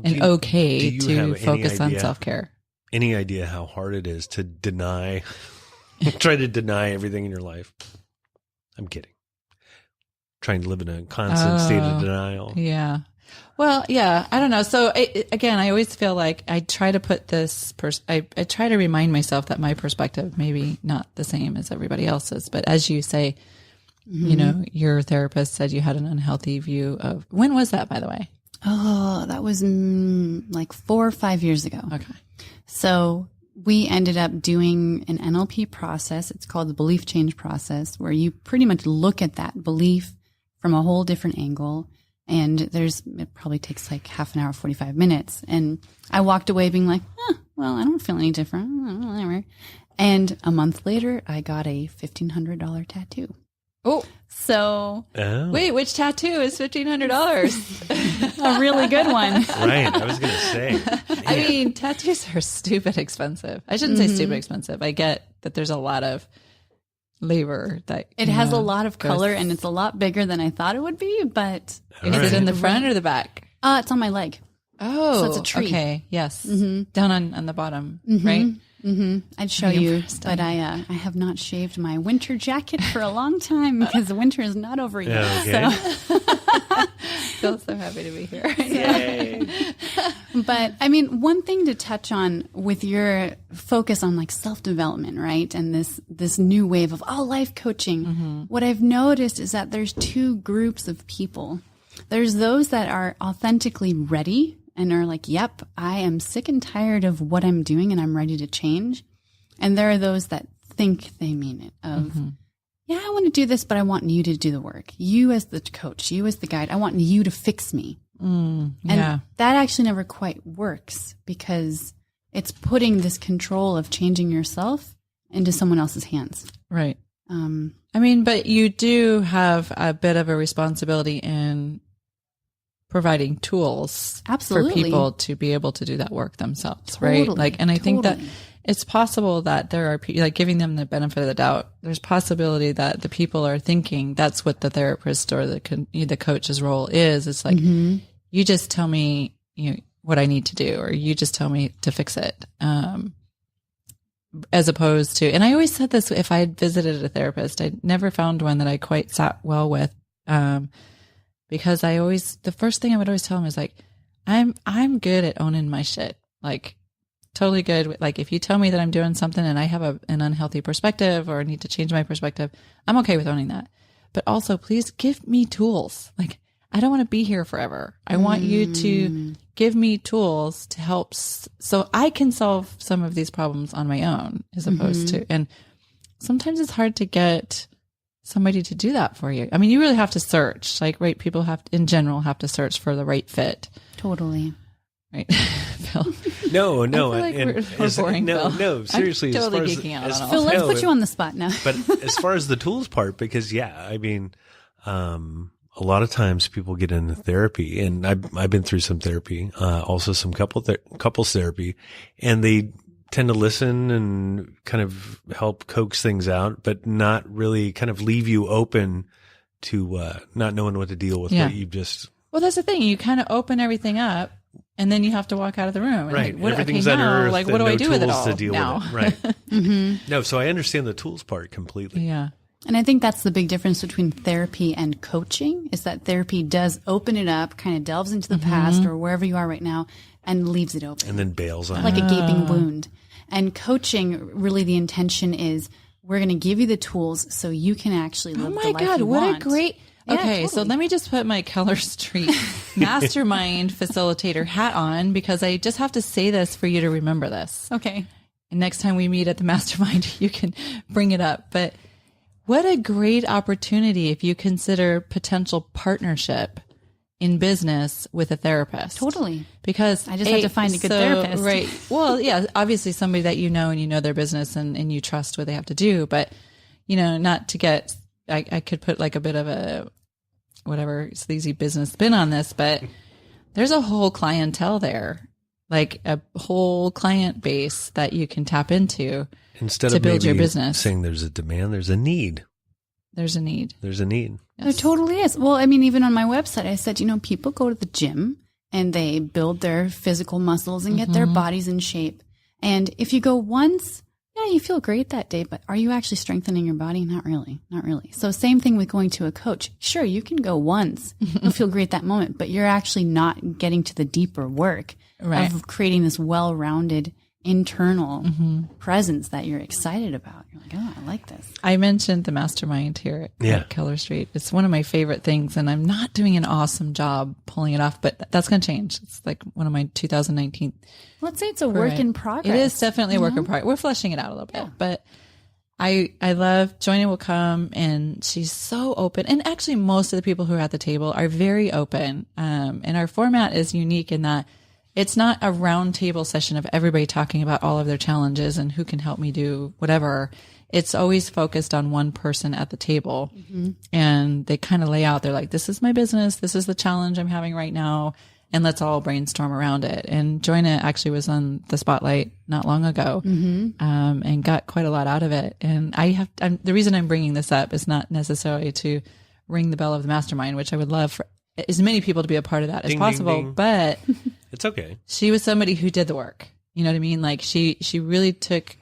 and okay to focus on self-care. Any idea how hard it is to try to deny everything in your life? I'm kidding. Trying to live in a constant state of denial. Yeah. Well, yeah, I don't know. So again, I always feel like I try to put this, I try to remind myself that my perspective may be not the same as everybody else's. But as you say, you know, your therapist said you had an unhealthy view of, when was that, by the way? Oh, that was like 4 or 5 years ago. Okay. So we ended up doing an NLP process. It's called the belief change process, where you pretty much look at that belief from a whole different angle. And it probably takes like half an hour, 45 minutes. And I walked away being like, well, I don't feel any different. Whatever. And a month later, I got a $1,500 tattoo. Oh, so wait, which tattoo is $1,500? A really good one. Right. I was going to say. I mean, tattoos are stupid expensive. I shouldn't say stupid expensive. I get that there's a lot of labor that it has a lot of color, and it's a lot bigger than I thought it would be. But is it in the front or the back? It's on my leg. Oh, so it's a tree. Okay, yes, down on the bottom, right? I'd show you, but I have not shaved my winter jacket for a long time because the winter is not over yet. Okay. So. Feel so happy to be here. Yay. But I mean, one thing to touch on with your focus on like self-development, right? And this new wave of life coaching, what I've noticed is that there's two groups of people. There's those that are authentically ready and are like, yep, I am sick and tired of what I'm doing and I'm ready to change. And there are those that think they mean it of, yeah, I want to do this, but I want you to do the work. You as the coach, you as the guide, I want you to fix me. And that actually never quite works because it's putting this control of changing yourself into someone else's hands. Right. I mean, but you do have a bit of a responsibility in providing tools for people to be able to do that work themselves, right? Like, and I think that it's possible that there are people, like giving them the benefit of the doubt, there's possibility that the people are thinking that's what the therapist or the coach's role is. It's like, you just tell me what I need to do, or you just tell me to fix it. As opposed to, and I always said this, if I had visited a therapist, I never found one that I quite sat well with. Because the first thing I would always tell them is like, I'm good at owning my shit. Like totally good. With, like if you tell me that I'm doing something and I have an unhealthy perspective or need to change my perspective, I'm okay with owning that. But also please give me tools. Like I don't want to be here forever. I want you to give me tools to help so I can solve some of these problems on my own as opposed to, and sometimes it's hard to get somebody to do that for you. I mean, you really have to search, like, right? People in general have to search for the right fit. Totally. Right. Phil. No. I feel like we're boring, no, Phil. no, seriously. I'm totally geeking out on all Phil, let's put you on the spot now. But as far as the tools part, because I mean, a lot of times people get into therapy, and I've been through some therapy, also some couples therapy, and they tend to listen and kind of help coax things out, but not really kind of leave you open to not knowing what to deal with what you just. Well, that's the thing. You kind of open everything up, and then you have to walk out of the room. Right. Like, everything's unearthed. Like, what do I do with it all to deal now? With it. Right. No, so I understand the tools part completely. Yeah. And I think that's the big difference between therapy and coaching is that therapy does open it up, kind of delves into the past or wherever you are right now and leaves it open. And then bails on it. Like a gaping wound. And coaching, really the intention is we're going to give you the tools so you can actually live the life you want. Oh my God, what a great... Okay, so let me just put my Keller Street Mastermind facilitator hat on because I just have to say this for you to remember this. Okay. And next time we meet at the Mastermind, you can bring it up. But what a great opportunity if you consider potential partnership in business with a therapist. Totally. Because I just have to find a good therapist. Right. Well, yeah, obviously somebody that you know and you know their business and you trust what they have to do. But, not to get, I could put like a bit of a, whatever sleazy business spin on this, but there's a whole clientele there, like a whole client base that you can tap into. Instead to of build maybe your business. Saying there's a demand, there's a need. There's a need. There's a need. Yes. There totally is. Well, I mean, even on my website, I said, people go to the gym and they build their physical muscles and get their bodies in shape. And if you go once, yeah, you feel great that day, but are you actually strengthening your body? Not really. Not really. So same thing with going to a coach. Sure, you can go once. You'll feel great that moment, but you're actually not getting to the deeper work of creating this well-rounded internal presence that you're excited about. You're like, oh, I like this. I mentioned the Mastermind here at Keller Street. It's one of my favorite things, and I'm not doing an awesome job pulling it off, but that's going to change. It's like one of my 2019. Let's say it's a work in progress. It is definitely a work in progress. We're fleshing it out a little bit, but I love Joyna will come and she's so open. And actually most of the people who are at the table are very open. And our format is unique in that it's not a round table session of everybody talking about all of their challenges and who can help me do whatever. It's always focused on one person at the table. And they kind of lay out, they're like, this is my business. This is the challenge I'm having right now. And let's all brainstorm around it. And Joyna actually was on the spotlight not long ago, and got quite a lot out of it. And the reason I'm bringing this up is not necessarily to ring the bell of the Mastermind, which I would love for as many people to be a part of that as possible. Ding, ding. But it's okay. She was somebody who did the work. You know what I mean? Like she really took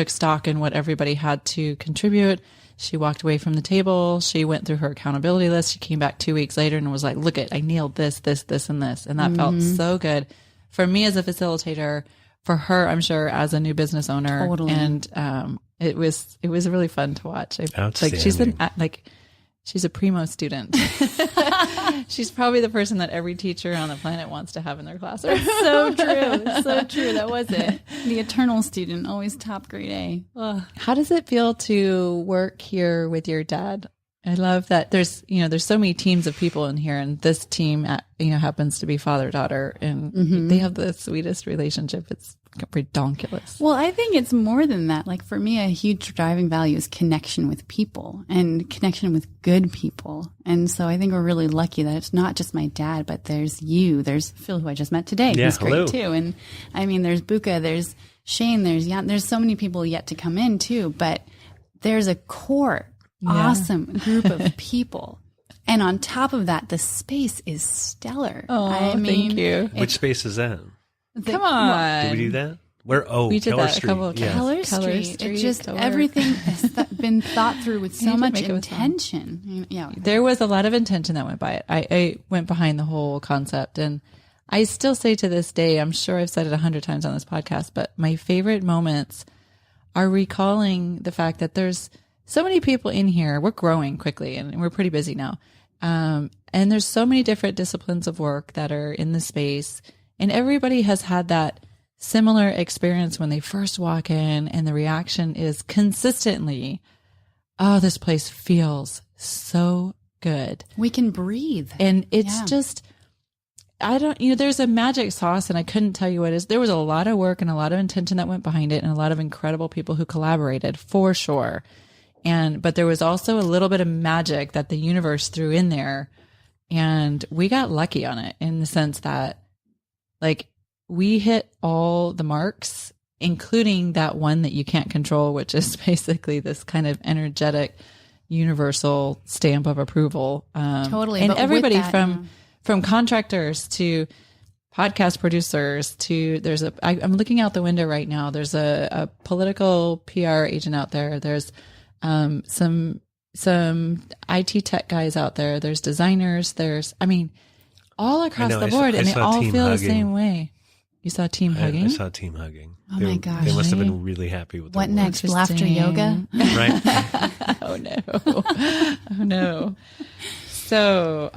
stock in what everybody had to contribute. She walked away from the table. She went through her accountability list. She came back 2 weeks later and was like, look it, I nailed this, this, this, and this. And that felt so good for me as a facilitator, for her, I'm sure, as a new business owner. Totally. And it was really fun to watch. Outstanding. She's a primo student. She's probably the person that every teacher on the planet wants to have in their classroom. So true. So true. That was it. The eternal student, always top grade A. Ugh. How does it feel to work here with your dad? I love that there's so many teams of people in here, and this team, happens to be father-daughter, and they have the sweetest relationship. It's redonkulous. Well, I think it's more than that. Like for me, a huge driving value is connection with people and connection with good people. And so I think we're really lucky that it's not just my dad, but there's you, there's Phil, who I just met today. Yeah, He's great hello. too. And I mean, there's Buka, there's Shane, there's so many people yet to come in too, but there's a core awesome group of people. And on top of that, the space is stellar. Oh, thank you. Which space is that? Come on. Did we do that? Where? Oh, we did Keller that Street. a couple of times. Keller Street. It just, everything has been thought through with so much intention. Yeah. There was a lot of intention that went by it. I went behind the whole concept, and I still say to this day, I'm sure I've said it 100 times on this podcast, but my favorite moments are recalling the fact that there's so many people in here. We're growing quickly and we're pretty busy now. And there's so many different disciplines of work that are in the space, and everybody has had that similar experience when they first walk in, and the reaction is consistently, oh, this place feels so good. We can breathe. And it's just, there's a magic sauce, and I couldn't tell you what it is. There was a lot of work and a lot of intention that went behind it, and a lot of incredible people who collaborated for sure. But there was also a little bit of magic that the universe threw in there, and we got lucky on it in the sense that, like, we hit all the marks, including that one that you can't control, which is basically this kind of energetic, universal stamp of approval. Totally. And everybody from contractors to podcast producers to I'm looking out the window right now. There's a political PR agent out there. There's some IT tech guys out there. There's designers. All across the board, and they all feel the same way. You saw team hugging? I saw team hugging. Oh my gosh. They must have been really happy with what next? Laughter yoga? Right. Oh no. So,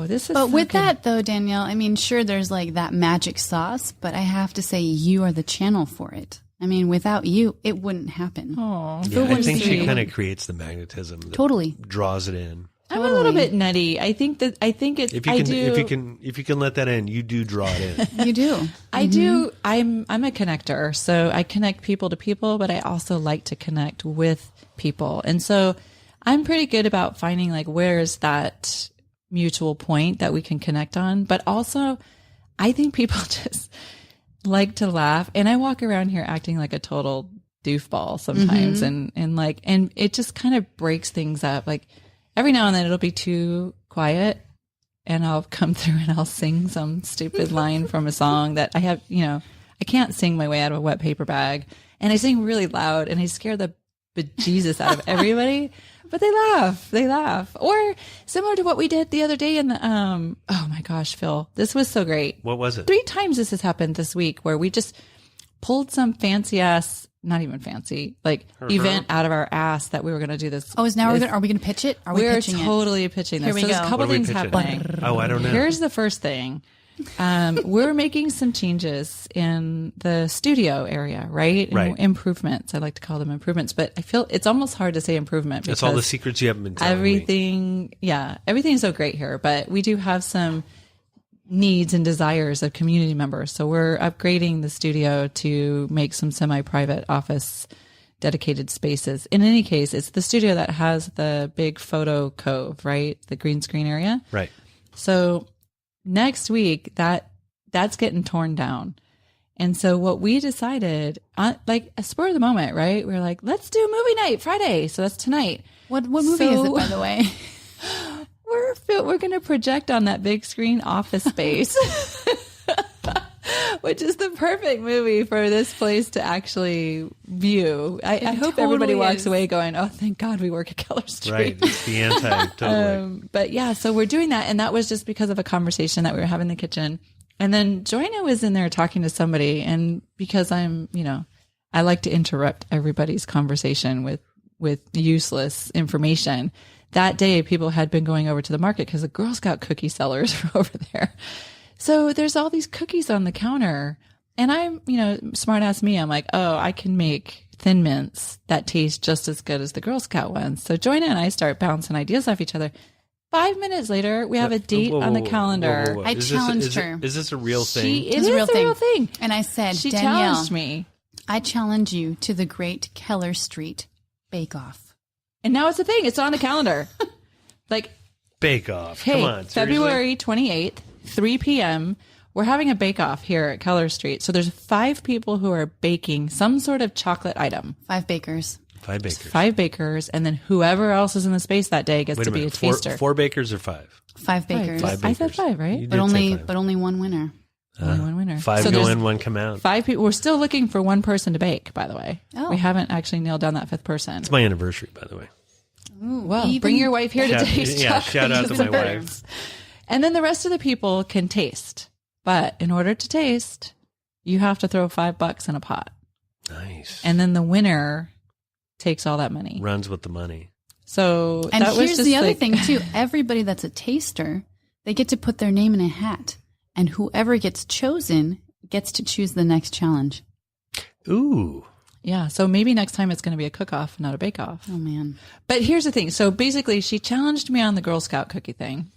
this is But with that though, Danielle, I mean, sure, there's like that magic sauce, but I have to say you are the channel for it. I mean, without you, it wouldn't happen. Oh, yeah, I think she kind of creates the magnetism that totally draws it in. I'm a little bit nutty. I think it's. If you can let that in, you do draw it in. You do. I do. I'm a connector, so I connect people to people, but I also like to connect with people, and so I'm pretty good about finding like where's that mutual point that we can connect on. But also, I think people just like to laugh, and I walk around here acting like a total doofball sometimes, and it just kind of breaks things up, like. Every now and then it'll be too quiet, and I'll come through and I'll sing some stupid line from a song that I have, I can't sing my way out of a wet paper bag, and I sing really loud and I scare the bejesus out of everybody, but they laugh. Or similar to what we did the other day in the, oh my gosh, Phil, this was so great. What was it? 3 times this has happened this week where we just pulled some fancy ass, not even fancy, like event out of our ass that we were going to do this. Oh, are we going to pitch it? We're totally pitching this. Here we so go. there's a couple things pitching? happening. Oh, I don't know. Here's the first thing. We're making some changes in the studio area, right? Right. Improvements. I like to call them improvements, but I feel it's almost hard to say improvement. That's all the secrets you haven't been telling me. Everything's so great here, but we do have some needs and desires of community members. So we're upgrading the studio to make some semi-private office dedicated spaces. In any case, it's the studio that has the big photo cove, right? The green screen area. Right. So next week, that's getting torn down. And so what we decided, like a spur of the moment, right? We're like, let's do movie night Friday. So that's tonight. What movie is it, by the way? We're going to project on that big screen Office Space, which is the perfect movie for this place to actually view. I hope everybody walks away going, oh, thank God we work at Keller Street. Right. It's the anti, totally. But yeah, so we're doing that. And that was just because of a conversation that we were having in the kitchen. And then Joyna was in there talking to somebody. And because I'm, I like to interrupt everybody's conversation with useless information. That day, people had been going over to the market because the Girl Scout cookie sellers were over there. So there's all these cookies on the counter. And I'm, smart ass me, I'm like, oh, I can make Thin Mints that taste just as good as the Girl Scout ones. So Joyna and I start bouncing ideas off each other. 5 minutes later, we have a date on the calendar. I challenged her. Is this a real thing? It is a real thing. And I said, she Danielle, challenged me. I challenge you to the Great Keller Street Bake Off. And now it's a thing. It's on the calendar. Like, Bake Off. Hey, Come on. Seriously? February 28th, 3 p.m. We're having a bake off here at Keller Street. So there's 5 people who are baking some sort of chocolate item. 5 bakers. 5 bakers. 5 bakers. And then whoever else is in the space that day gets to be a taster. 4 bakers or 5? 5 bakers. 5 bakers. I said 5, right? But only one winner. Only one winner. 5 so go in, 1 come out. 5 people. We're still looking for 1 person to bake, by the way. Oh. We haven't actually nailed down that 5th person. It's my anniversary, by the way. Ooh, well, bring your wife here to taste chocolate. Shout out to my wife. And then the rest of the people can taste. But in order to taste, you have to throw $5 in a pot. Nice. And then the winner takes all that money. Runs with the money. So and that was here's just the other like, thing too. Everybody that's a taster, they get to put their name in a hat. And whoever gets chosen gets to choose the next challenge. Ooh. Yeah. So maybe next time it's going to be a cook-off, not a bake-off. Oh, man. But here's the thing. So basically, she challenged me on the Girl Scout cookie thing.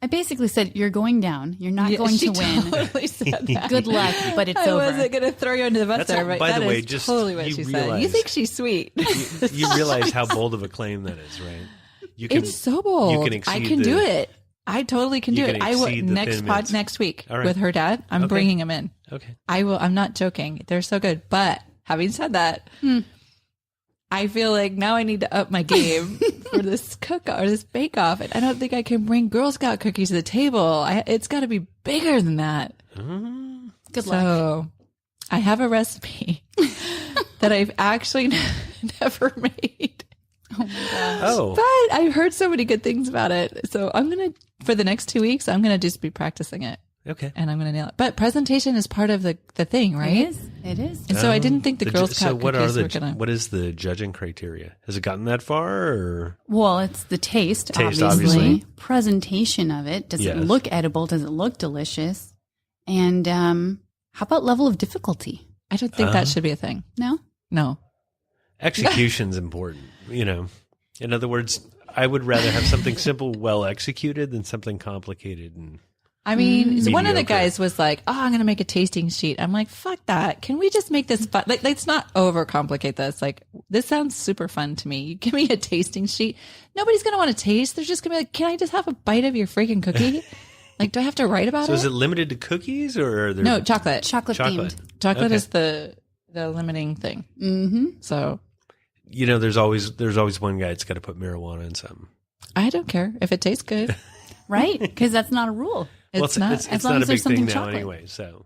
I basically said, you're going down. You're not going to win. Totally said that. Good luck, but it's I over. wasn't going to throw you under the bus there, but by that the way, is just totally what she said. You think she's sweet. You realize how bold of a claim that is, right? You can, it's so bold. You can exceed I can do it. I totally can do it. I will next week with her dad. I'm bringing him in. Okay. I will. I'm not joking. They're so good. But having said that, I feel like now I need to up my game for this cook-off or this bake-off. And I don't think I can bring Girl Scout cookies to the table. It's got to be bigger than that. Good luck. So I have a recipe that I've actually never made. Oh, my gosh. Oh. But I've heard so many good things about it. So I'm going to, for the next 2 weeks, I'm going to just be practicing it. Okay. And I'm going to nail it. But presentation is part of the thing, right? It is. And so I didn't think the Girl Scout cookies were going to. What is the judging criteria? Has it gotten that far? Or? Well, it's the taste obviously. Presentation of it. Does it look edible? Does it look delicious? And how about level of difficulty? I don't think that should be a thing. No. Execution's important, In other words, I would rather have something simple, well executed than something complicated and I mean, one of the mediocre. guys was like, oh, I'm going to make a tasting sheet. I'm like, fuck that. Can we just make this fun? Like, let's not overcomplicate this. Like, this sounds super fun to me. You give me a tasting sheet. Nobody's going to want to taste. They're just going to be like, can I just have a bite of your freaking cookie? Like, do I have to write about it? So is it limited to cookies or are there... No, chocolate. Chocolate themed. Chocolate is the limiting thing. Mm-hmm. So... there's always one guy that's got to put marijuana in something. I don't care if it tastes good. right? Because that's not a rule. It's not. It's As long not as a big there's something thing now chocolate. anyway. So